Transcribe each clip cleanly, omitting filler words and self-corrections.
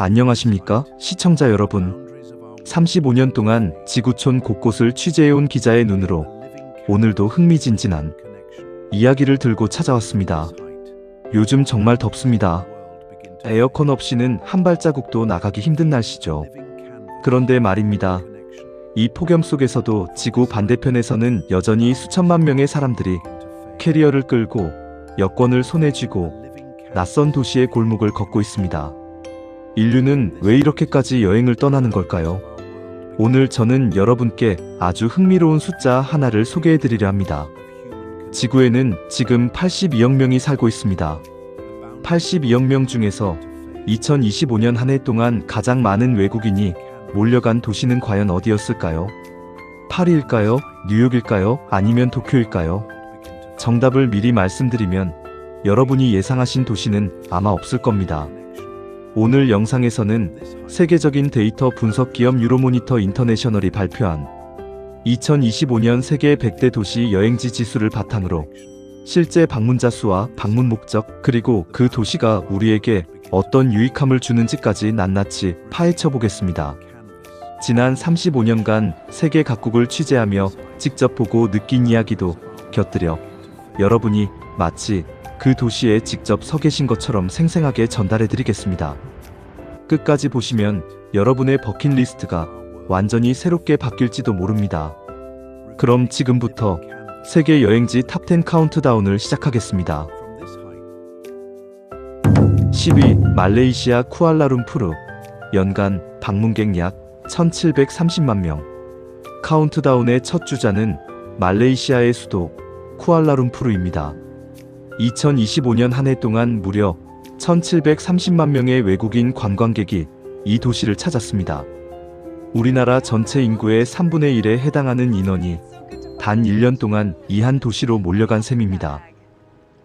안녕하십니까, 시청자 여러분. 35년 동안 지구촌 곳곳을 취재해온 기자의 눈으로 오늘도 흥미진진한 이야기를 들고 찾아왔습니다. 요즘 정말 덥습니다. 에어컨 없이는 한 발자국도 나가기 힘든 날씨죠. 그런데 말입니다. 이 폭염 속에서도 지구 반대편에서는 여전히 수천만 명의 사람들이 캐리어를 끌고 여권을 손에 쥐고 낯선 도시의 골목을 걷고 있습니다. 인류는 왜 이렇게까지 여행을 떠나는 걸까요? 오늘 저는 여러분께 아주 흥미로운 숫자 하나를 소개해 드리려 합니다. 지구에는 지금 82억 명이 살고 있습니다. 82억 명 중에서 2025년 한 해 동안 가장 많은 외국인이 몰려간 도시는 과연 어디였을까요? 파리일까요? 뉴욕일까요? 아니면 도쿄일까요? 정답을 미리 말씀드리면 여러분이 예상하신 도시는 아마 없을 겁니다. 오늘 영상에서는 세계적인 데이터 분석 기업 유로모니터 인터내셔널이 발표한 2025년 세계 100대 도시 여행지 지수를 바탕으로 실제 방문자 수와 방문 목적, 그리고 그 도시가 우리에게 어떤 유익함을 주는지까지 낱낱이 파헤쳐 보겠습니다. 지난 35년간 세계 각국을 취재하며 직접 보고 느낀 이야기도 곁들여 여러분이 마치 그 도시에 직접 서 계신 것처럼 생생하게 전달해 드리겠습니다. 끝까지 보시면 여러분의 버킷리스트가 완전히 새롭게 바뀔지도 모릅니다. 그럼 지금부터 세계 여행지 탑10 카운트다운을 시작하겠습니다. 10위 말레이시아 쿠알라룸푸르. 연간 방문객 약 1730만 명. 카운트다운의 첫 주자는 말레이시아의 수도 쿠알라룸푸르입니다. 2025년 한 해 동안 무려 1730만 명의 외국인 관광객이 이 도시를 찾았습니다. 우리나라 전체 인구의 3분의 1에 해당하는 인원이 단 1년 동안 이 한 도시로 몰려간 셈입니다.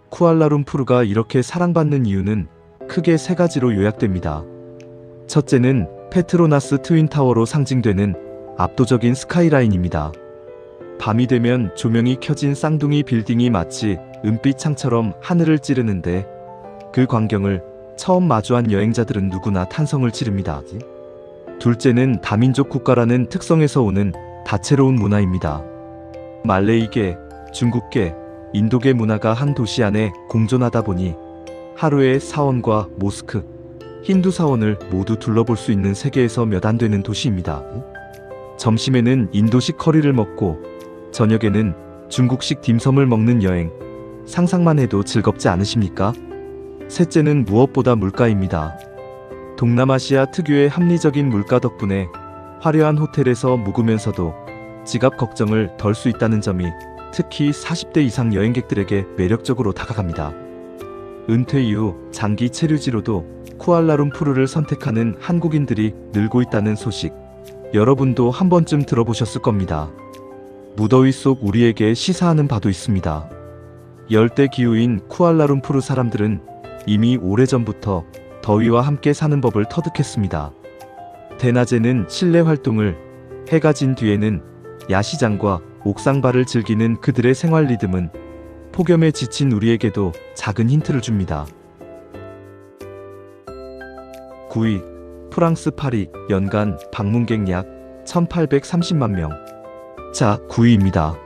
쿠알라룸푸르가 이렇게 사랑받는 이유는 크게 세 가지로 요약됩니다. 첫째는 페트로나스 트윈타워로 상징되는 압도적인 스카이라인입니다. 밤이 되면 조명이 켜진 쌍둥이 빌딩이 마치 은빛 창처럼 하늘을 찌르는데 그 광경을 처음 마주한 여행자들은 누구나 탄성을 지릅니다. 둘째는 다민족 국가라는 특성에서 오는 다채로운 문화입니다. 말레이계, 중국계, 인도계 문화가 한 도시 안에 공존하다 보니 하루에 사원과 모스크, 힌두 사원을 모두 둘러볼 수 있는 세계에서 몇 안 되는 도시입니다. 점심에는 인도식 커리를 먹고 저녁에는 중국식 딤섬을 먹는 여행, 상상만 해도 즐겁지 않으십니까? 셋째는 무엇보다 물가입니다. 동남아시아 특유의 합리적인 물가 덕분에 화려한 호텔에서 묵으면서도 지갑 걱정을 덜 수 있다는 점이 특히 40대 이상 여행객들에게 매력적으로 다가갑니다. 은퇴 이후 장기 체류지로도 쿠알라룸푸르를 선택하는 한국인들이 늘고 있다는 소식, 여러분도 한 번쯤 들어보셨을 겁니다. 무더위 속 우리에게 시사하는 바도 있습니다. 열대 기후인 쿠알라룸푸르 사람들은 이미 오래전부터 더위와 함께 사는 법을 터득했습니다. 대낮에는 실내 활동을, 해가 진 뒤에는 야시장과 옥상바를 즐기는 그들의 생활 리듬은 폭염에 지친 우리에게도 작은 힌트를 줍니다. 9위 프랑스 파리. 연간 방문객 약 1830만 명. 자, 9위입니다.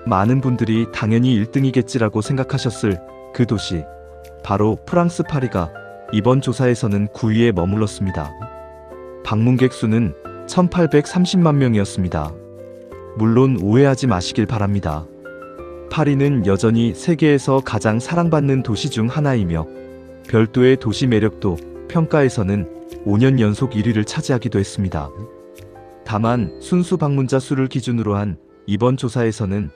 많은 분들이 당연히 1등이겠지라고 생각하셨을 그 도시, 바로 프랑스 파리가 이번 조사에서는 9위에 머물렀습니다. 방문객 수는 1830만 명이었습니다. 물론 오해하지 마시길 바랍니다. 파리는 여전히 세계에서 가장 사랑받는 도시 중 하나이며 별도의 도시 매력도 평가에서는 5년 연속 1위를 차지하기도 했습니다. 다만 순수 방문자 수를 기준으로 한 이번 조사에서는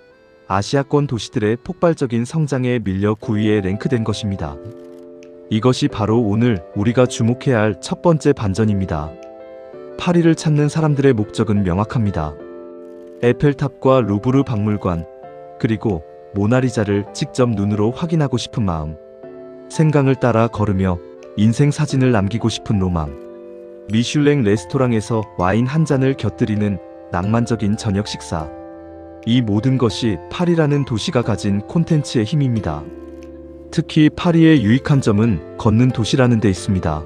아시아권 도시들의 폭발적인 성장에 밀려 9위에 랭크된 것입니다. 이것이 바로 오늘 우리가 주목해야 할 첫 번째 반전입니다. 파리를 찾는 사람들의 목적은 명확합니다. 에펠탑과 루브르 박물관, 그리고 모나리자를 직접 눈으로 확인하고 싶은 마음, 생강을 따라 걸으며 인생 사진을 남기고 싶은 로망, 미슐랭 레스토랑에서 와인 한 잔을 곁들이는 낭만적인 저녁 식사, 이 모든 것이 파리라는 도시가 가진 콘텐츠의 힘입니다. 특히 파리의 유익한 점은 걷는 도시라는 데 있습니다.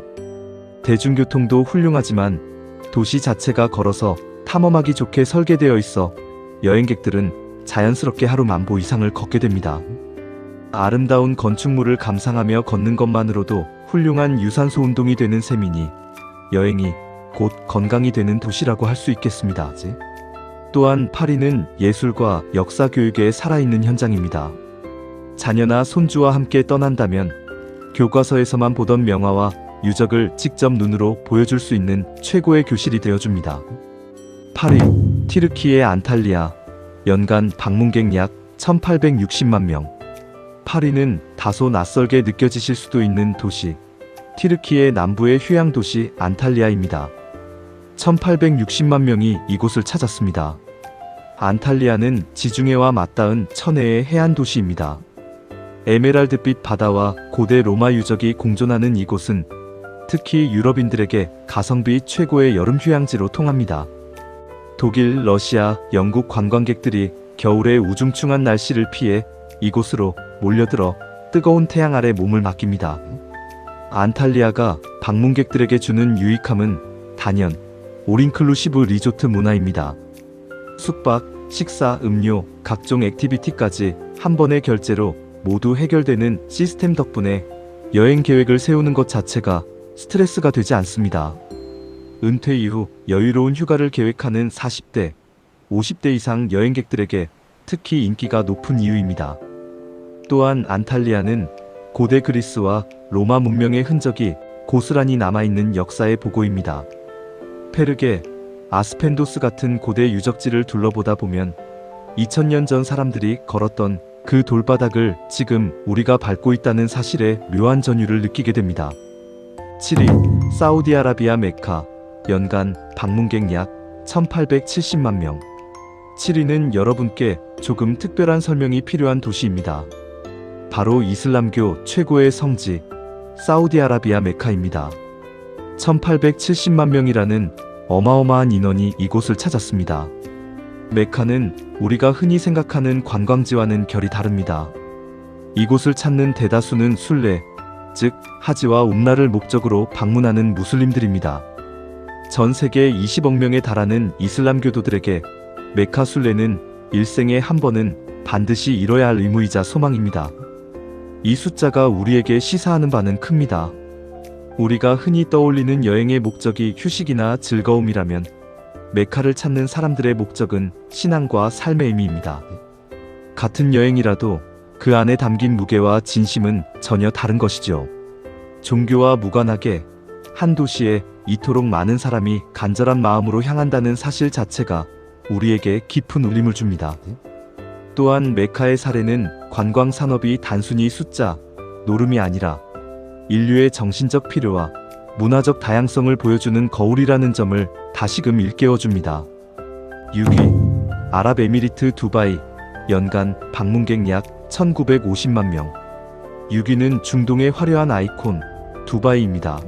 대중교통도 훌륭하지만 도시 자체가 걸어서 탐험하기 좋게 설계되어 있어 여행객들은 자연스럽게 하루 10,000보 이상을 걷게 됩니다. 아름다운 건축물을 감상하며 걷는 것만으로도 훌륭한 유산소 운동이 되는 셈이니 여행이 곧 건강이 되는 도시라고 할 수 있겠습니다. 또한 파리는 예술과 역사 교육의 살아있는 현장입니다. 자녀나 손주와 함께 떠난다면 교과서에서만 보던 명화와 유적을 직접 눈으로 보여줄 수 있는 최고의 교실이 되어줍니다. 파리, 튀르키예 안탈리아, 연간 방문객 약 1860만 명. 파리는 다소 낯설게 느껴지실 수도 있는 도시, 튀르키예 남부의 휴양 도시 안탈리아입니다. 1860만 명이 이곳을 찾았습니다. 안탈리아는 지중해와 맞닿은 천혜의 해안 도시입니다. 에메랄드빛 바다와 고대 로마 유적이 공존하는 이곳은 특히 유럽인들에게 가성비 최고의 여름 휴양지로 통합니다. 독일, 러시아, 영국 관광객들이 겨울의 우중충한 날씨를 피해 이곳으로 몰려들어 뜨거운 태양 아래 몸을 맡깁니다. 안탈리아가 방문객들에게 주는 유익함은 단연 올인클루시브 리조트 문화입니다. 숙박, 식사, 음료, 각종 액티비티까지 한 번의 결제로 모두 해결되는 시스템 덕분에 여행 계획을 세우는 것 자체가 스트레스가 되지 않습니다. 은퇴 이후 여유로운 휴가를 계획하는 40대, 50대 이상 여행객들에게 특히 인기가 높은 이유입니다. 또한 안탈리아는 고대 그리스와 로마 문명의 흔적이 고스란히 남아있는 역사의 보고입니다. 페르게, 아스펜도스 같은 고대 유적지를 둘러보다 보면 2000년 전 사람들이 걸었던 그 돌바닥을 지금 우리가 밟고 있다는 사실에 묘한 전율을 느끼게 됩니다. 7위, 사우디아라비아 메카, 연간 방문객 약 1870만 명. 7위는 여러분께 조금 특별한 설명이 필요한 도시입니다. 바로 이슬람교 최고의 성지, 사우디아라비아 메카입니다. 1870만 명이라는 어마어마한 인원이 이곳을 찾았습니다. 메카는 우리가 흔히 생각하는 관광지와는 결이 다릅니다. 이곳을 찾는 대다수는 순례, 즉 하지와 um라를 목적으로 방문하는 무슬림들입니다. 전 세계 20억 명에 달하는 이슬람교도들에게 메카 순례는 일생에 한 번은 반드시 이뤄야 할 의무이자 소망입니다. 이 숫자가 우리에게 시사하는 바는 큽니다. 우리가 흔히 떠올리는 여행의 목적이 휴식이나 즐거움이라면 메카를 찾는 사람들의 목적은 신앙과 삶의 의미입니다. 같은 여행이라도 그 안에 담긴 무게와 진심은 전혀 다른 것이죠. 종교와 무관하게 한 도시에 이토록 많은 사람이 간절한 마음으로 향한다는 사실 자체가 우리에게 깊은 울림을 줍니다. 또한 메카의 사례는 관광 산업이 단순히 숫자, 노름이 아니라 인류의 정신적 필요와 문화적 다양성을 보여주는 거울이라는 점을 다시금 일깨워줍니다. 6위, 아랍에미리트 두바이, 연간 방문객 약 1950만 명. 6위는 중동의 화려한 아이콘, 두바이입니다.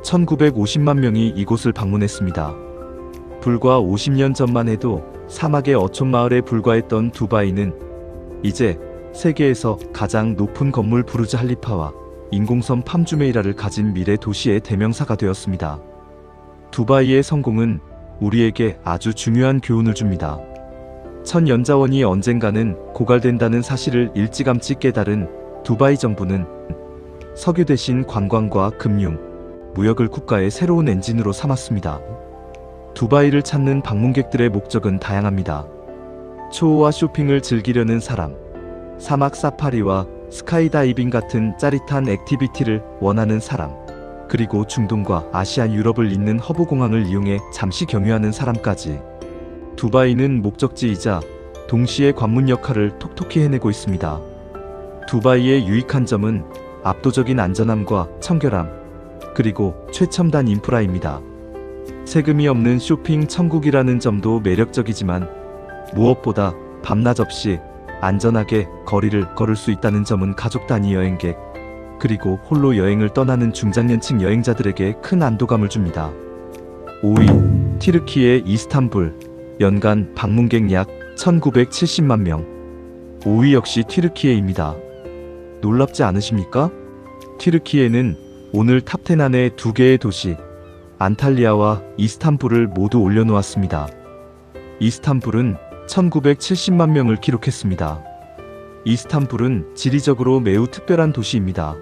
1950만 명이 이곳을 방문했습니다. 불과 50년 전만 해도 사막의 어촌마을에 불과했던 두바이는 이제 세계에서 가장 높은 건물 부르즈 할리파와 인공섬 팜주메이라를 가진 미래 도시의 대명사가 되었습니다. 두바이의 성공은 우리에게 아주 중요한 교훈을 줍니다. 천연자원이 언젠가는 고갈된다는 사실을 일찌감치 깨달은 두바이 정부는 석유 대신 관광과 금융, 무역을 국가의 새로운 엔진으로 삼았습니다. 두바이를 찾는 방문객들의 목적은 다양합니다. 초호화 쇼핑을 즐기려는 사람, 사막 사파리와 스카이다이빙 같은 짜릿한 액티비티를 원하는 사람, 그리고 중동과 아시아 유럽을 잇는 허브 공항을 이용해 잠시 경유하는 사람까지 두바이는 목적지이자 동시에 관문 역할을 톡톡히 해내고 있습니다. 두바이의 유익한 점은 압도적인 안전함과 청결함, 그리고 최첨단 인프라입니다. 세금이 없는 쇼핑 천국이라는 점도 매력적이지만 무엇보다 밤낮 없이 안전하게 거리를 걸을 수 있다는 점은 가족 단위 여행객, 그리고 홀로 여행을 떠나는 중장년층 여행자들에게 큰 안도감을 줍니다. 5위, 튀르키예 이스탄불, 연간 방문객 약 1970만 명. 5위 역시 튀르키예입니다. 놀랍지 않으십니까? 튀르키예는 오늘 탑10 안에 2개의 도시, 안탈리아와 이스탄불을 모두 올려놓았습니다. 이스탄불은 1970만 명을 기록했습니다. 이스탄불은 지리적으로 매우 특별한 도시입니다.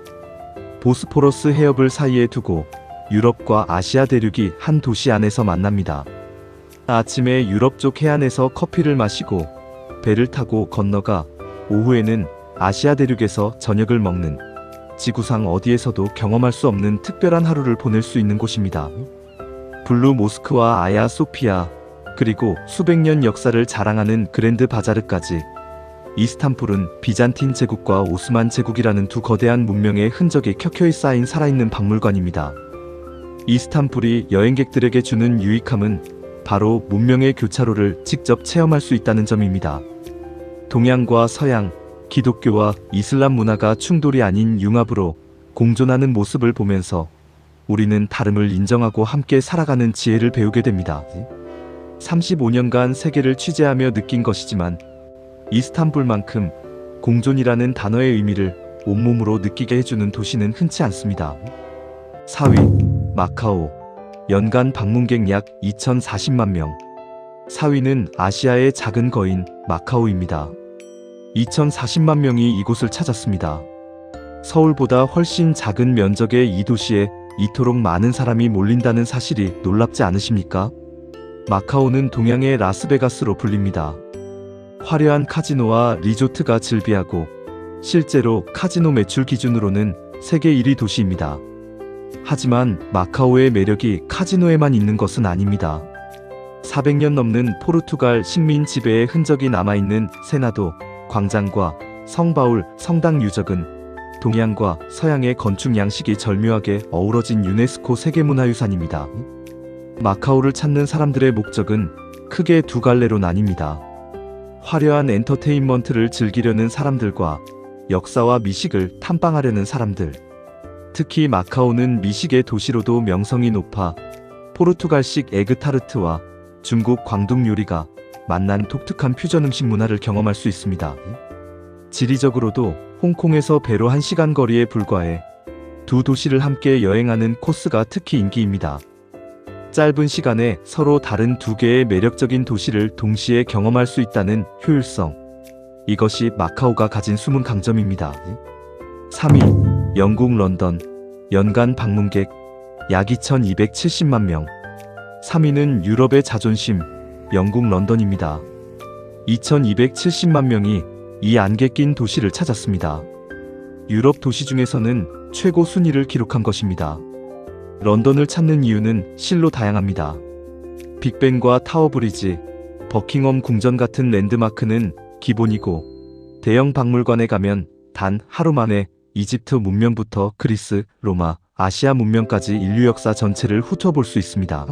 보스포러스 해협을 사이에 두고 유럽과 아시아 대륙이 한 도시 안에서 만납니다. 아침에 유럽 쪽 해안에서 커피를 마시고 배를 타고 건너가 오후에는 아시아 대륙에서 저녁을 먹는 지구상 어디에서도 경험할 수 없는 특별한 하루를 보낼 수 있는 곳입니다. 블루 모스크와 아야 소피아, 그리고 수백 년 역사를 자랑하는 그랜드 바자르까지 이스탄불은 비잔틴 제국과 오스만 제국이라는 두 거대한 문명의 흔적이 켜켜이 쌓인 살아있는 박물관입니다. 이스탄불이 여행객들에게 주는 유익함은 바로 문명의 교차로를 직접 체험할 수 있다는 점입니다. 동양과 서양, 기독교와 이슬람 문화가 충돌이 아닌 융합으로 공존하는 모습을 보면서 우리는 다름을 인정하고 함께 살아가는 지혜를 배우게 됩니다. 35년간 세계를 취재하며 느낀 것이지만 이스탄불만큼 공존이라는 단어의 의미를 온몸으로 느끼게 해주는 도시는 흔치 않습니다. 4위, 마카오. 연간 방문객 약 2040만 명. 4위는 아시아의 작은 거인 마카오입니다. 2040만 명이 이곳을 찾았습니다. 서울보다 훨씬 작은 면적의 이 도시에 이토록 많은 사람이 몰린다는 사실이 놀랍지 않으십니까? 마카오는 동양의 라스베가스로 불립니다. 화려한 카지노와 리조트가 즐비하고 실제로 카지노 매출 기준으로는 세계 1위 도시입니다. 하지만 마카오의 매력이 카지노에만 있는 것은 아닙니다. 400년 넘는 포르투갈 식민 지배의 흔적이 남아있는 세나도 광장과 성바울 성당 유적은 동양과 서양의 건축 양식이 절묘하게 어우러진 유네스코 세계문화유산입니다. 마카오를 찾는 사람들의 목적은 크게 두 갈래로 나뉩니다. 화려한 엔터테인먼트를 즐기려는 사람들과 역사와 미식을 탐방하려는 사람들. 특히 마카오는 미식의 도시로도 명성이 높아 포르투갈식 에그타르트와 중국 광둥 요리가 만난 독특한 퓨전 음식 문화를 경험할 수 있습니다. 지리적으로도 홍콩에서 배로 1시간 거리에 불과해 두 도시를 함께 여행하는 코스가 특히 인기입니다. 짧은 시간에 서로 다른 두 개의 매력적인 도시를 동시에 경험할 수 있다는 효율성. 이것이 마카오가 가진 숨은 강점입니다. 3위, 영국 런던. 연간 방문객 약 2270만 명. 3위는 유럽의 자존심, 영국 런던입니다. 2270만 명이 이 안개 낀 도시를 찾았습니다. 유럽 도시 중에서는 최고 순위를 기록한 것입니다. 런던을 찾는 이유는 실로 다양합니다. 빅벤과 타워 브리지, 버킹엄 궁전 같은 랜드마크는 기본이고, 대형 박물관에 가면 단 하루 만에 이집트 문명부터 그리스, 로마, 아시아 문명까지 인류 역사 전체를 훑어볼 수 있습니다.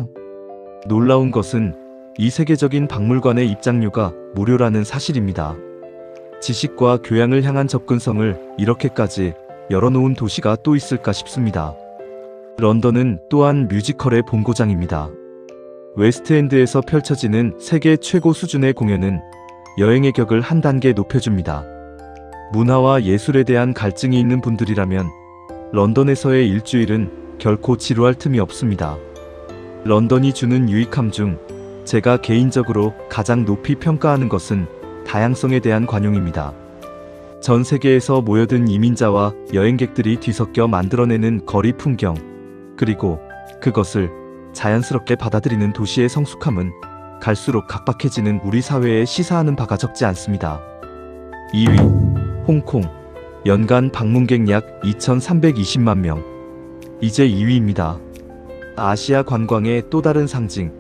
놀라운 것은 이 세계적인 박물관의 입장료가 무료라는 사실입니다. 지식과 교양을 향한 접근성을 이렇게까지 열어놓은 도시가 또 있을까 싶습니다. 런던은 또한 뮤지컬의 본고장입니다. 웨스트엔드에서 펼쳐지는 세계 최고 수준의 공연은 여행의 격을 한 단계 높여줍니다. 문화와 예술에 대한 갈증이 있는 분들이라면 런던에서의 일주일은 결코 지루할 틈이 없습니다. 런던이 주는 유익함 중 제가 개인적으로 가장 높이 평가하는 것은 다양성에 대한 관용입니다. 전 세계에서 모여든 이민자와 여행객들이 뒤섞여 만들어내는 거리 풍경, 그리고 그것을 자연스럽게 받아들이는 도시의 성숙함은 갈수록 각박해지는 우리 사회에 시사하는 바가 적지 않습니다. 2위, 홍콩. 연간 방문객 약 2320만 명. 이제 2위입니다. 아시아 관광의 또 다른 상징,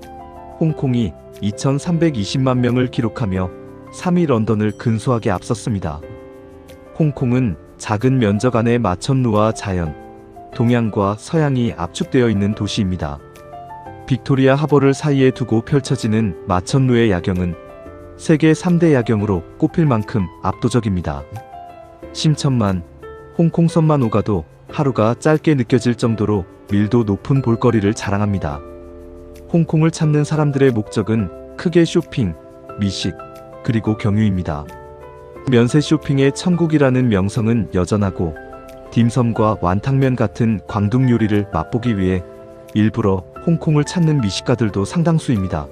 홍콩이 2320만 명을 기록하며 3위 런던을 근소하게 앞섰습니다. 홍콩은 작은 면적 안에 마천루와 자연, 동양과 서양이 압축되어 있는 도시입니다. 빅토리아 하버를 사이에 두고 펼쳐지는 마천루의 야경은 세계 3대 야경으로 꼽힐 만큼 압도적입니다. 심천만, 홍콩섬만 오가도 하루가 짧게 느껴질 정도로 밀도 높은 볼거리를 자랑합니다. 홍콩을 찾는 사람들의 목적은 크게 쇼핑, 미식, 그리고 경유입니다. 면세 쇼핑의 천국이라는 명성은 여전하고 딤섬과 완탕면 같은 광둥 요리를 맛보기 위해 일부러 홍콩을 찾는 미식가들도 상당수입니다.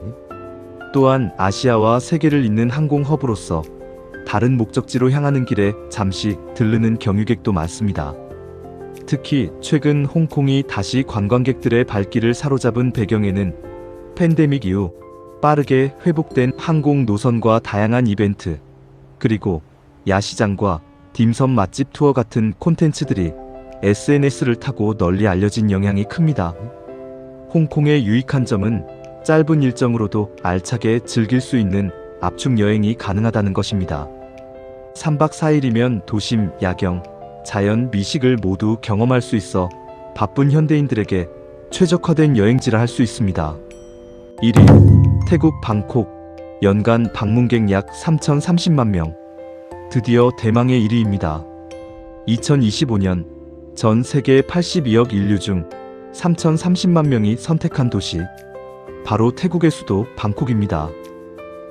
또한 아시아와 세계를 잇는 항공 허브로서 다른 목적지로 향하는 길에 잠시 들르는 경유객도 많습니다. 특히 최근 홍콩이 다시 관광객들의 발길을 사로잡은 배경에는 팬데믹 이후 빠르게 회복된 항공 노선과 다양한 이벤트, 그리고 야시장과 딤섬 맛집 투어 같은 콘텐츠들이 SNS를 타고 널리 알려진 영향이 큽니다. 홍콩의 유익한 점은 짧은 일정으로도 알차게 즐길 수 있는 압축 여행이 가능하다는 것입니다. 3박 4일이면 도심, 야경, 자연, 미식을 모두 경험할 수 있어 바쁜 현대인들에게 최적화된 여행지라 할 수 있습니다. 1위, 태국 방콕. 연간 방문객 약 3,030만 명. 드디어 대망의 1위입니다. 2025년 전 세계 82억 인류 중 3,030만 명이 선택한 도시, 바로 태국의 수도 방콕입니다.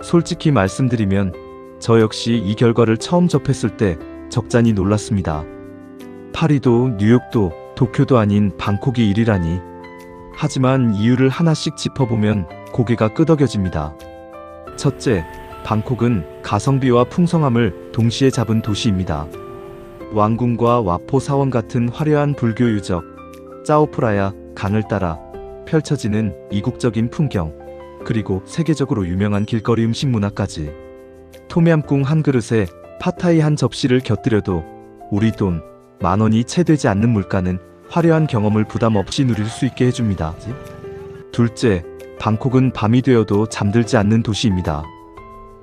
솔직히 말씀드리면 저 역시 이 결과를 처음 접했을 때 적잖이 놀랐습니다. 파리도 뉴욕도 도쿄도 아닌 방콕이 1위라니. 하지만 이유를 하나씩 짚어보면 고개가 끄덕여집니다. 첫째, 방콕은 가성비와 풍성함을 동시에 잡은 도시입니다. 왕궁과 와포 사원 같은 화려한 불교 유적, 짜오프라야 강을 따라 펼쳐지는 이국적인 풍경, 그리고 세계적으로 유명한 길거리 음식 문화까지. 톰얌꿍 한 그릇에 팟타이 한 접시를 곁들여도 우리 돈 10,000원이 채 되지 않는 물가는 화려한 경험을 부담 없이 누릴 수 있게 해줍니다. 둘째, 방콕은 밤이 되어도 잠들지 않는 도시입니다.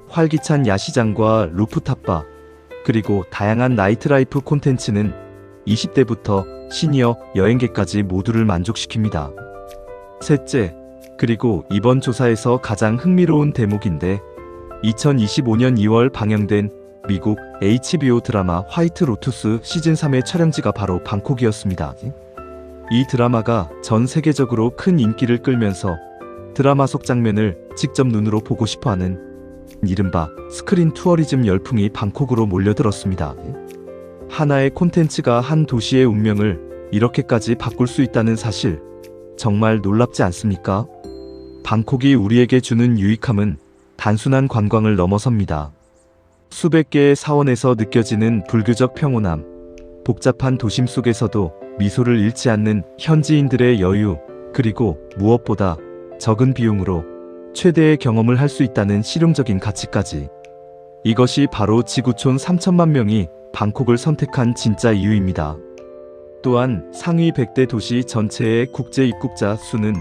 활기찬 야시장과 루프탑바, 그리고 다양한 나이트라이프 콘텐츠는 20대부터 시니어 여행객까지 모두를 만족시킵니다. 셋째, 그리고 이번 조사에서 가장 흥미로운 대목인데 2025년 2월 방영된 미국 HBO 드라마 화이트 로투스 시즌3의 촬영지가 바로 방콕이었습니다. 이 드라마가 전 세계적으로 큰 인기를 끌면서 드라마 속 장면을 직접 눈으로 보고 싶어하는 이른바 스크린 투어리즘 열풍이 방콕으로 몰려들었습니다. 하나의 콘텐츠가 한 도시의 운명을 이렇게까지 바꿀 수 있다는 사실, 정말 놀랍지 않습니까? 방콕이 우리에게 주는 유익함은 단순한 관광을 넘어섭니다. 수백 개의 사원에서 느껴지는 불교적 평온함, 복잡한 도심 속에서도 미소를 잃지 않는 현지인들의 여유, 그리고 무엇보다 적은 비용으로 최대의 경험을 할 수 있다는 실용적인 가치까지. 이것이 바로 지구촌 3천만 명이 방콕을 선택한 진짜 이유입니다. 또한 상위 100대 도시 전체의 국제 입국자 수는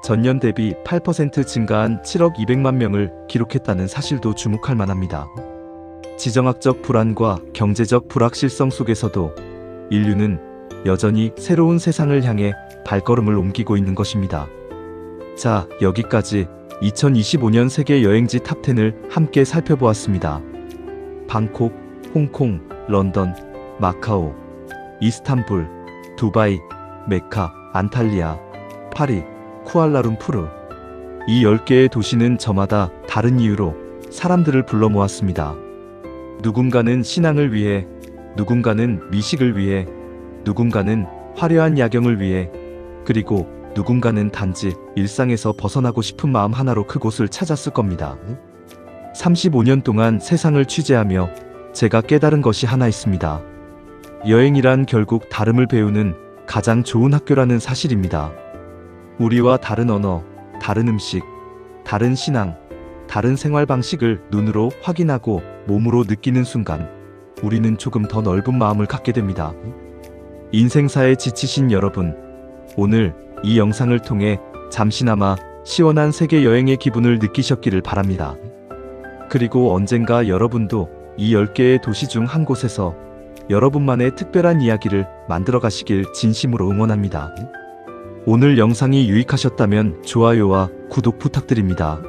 전년 대비 8% 증가한 7억 200만 명을 기록했다는 사실도 주목할 만합니다. 지정학적 불안과 경제적 불확실성 속에서도 인류는 여전히 새로운 세상을 향해 발걸음을 옮기고 있는 것입니다. 자, 여기까지 2025년 세계 여행지 탑10을 함께 살펴보았습니다. 방콕, 홍콩, 런던, 마카오, 이스탄불, 두바이, 메카, 안탈리아, 파리, 쿠알라룸푸르. 이 10개의 도시는 저마다 다른 이유로 사람들을 불러 모았습니다. 누군가는 신앙을 위해, 누군가는 미식을 위해, 누군가는 화려한 야경을 위해, 그리고 누군가는 단지 일상에서 벗어나고 싶은 마음 하나로 그곳을 찾았을 겁니다. 35년 동안 세상을 취재하며 제가 깨달은 것이 하나 있습니다. 여행이란 결국 다름을 배우는 가장 좋은 학교라는 사실입니다. 우리와 다른 언어, 다른 음식, 다른 신앙, 다른 생활 방식을 눈으로 확인하고 몸으로 느끼는 순간 우리는 조금 더 넓은 마음을 갖게 됩니다. 인생사에 지치신 여러분, 오늘 이 영상을 통해 잠시나마 시원한 세계 여행의 기분을 느끼셨기를 바랍니다. 그리고 언젠가 여러분도 이 10개의 도시 중 한 곳에서 여러분만의 특별한 이야기를 만들어 가시길 진심으로 응원합니다. 오늘 영상이 유익하셨다면 좋아요와 구독 부탁드립니다.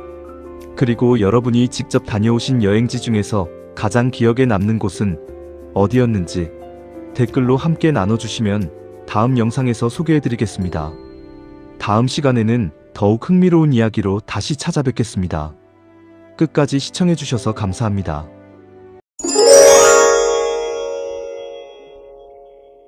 그리고 여러분이 직접 다녀오신 여행지 중에서 가장 기억에 남는 곳은 어디였는지 댓글로 함께 나눠주시면 다음 영상에서 소개해드리겠습니다. 다음 시간에는 더욱 흥미로운 이야기로 다시 찾아뵙겠습니다. 끝까지 시청해주셔서 감사합니다.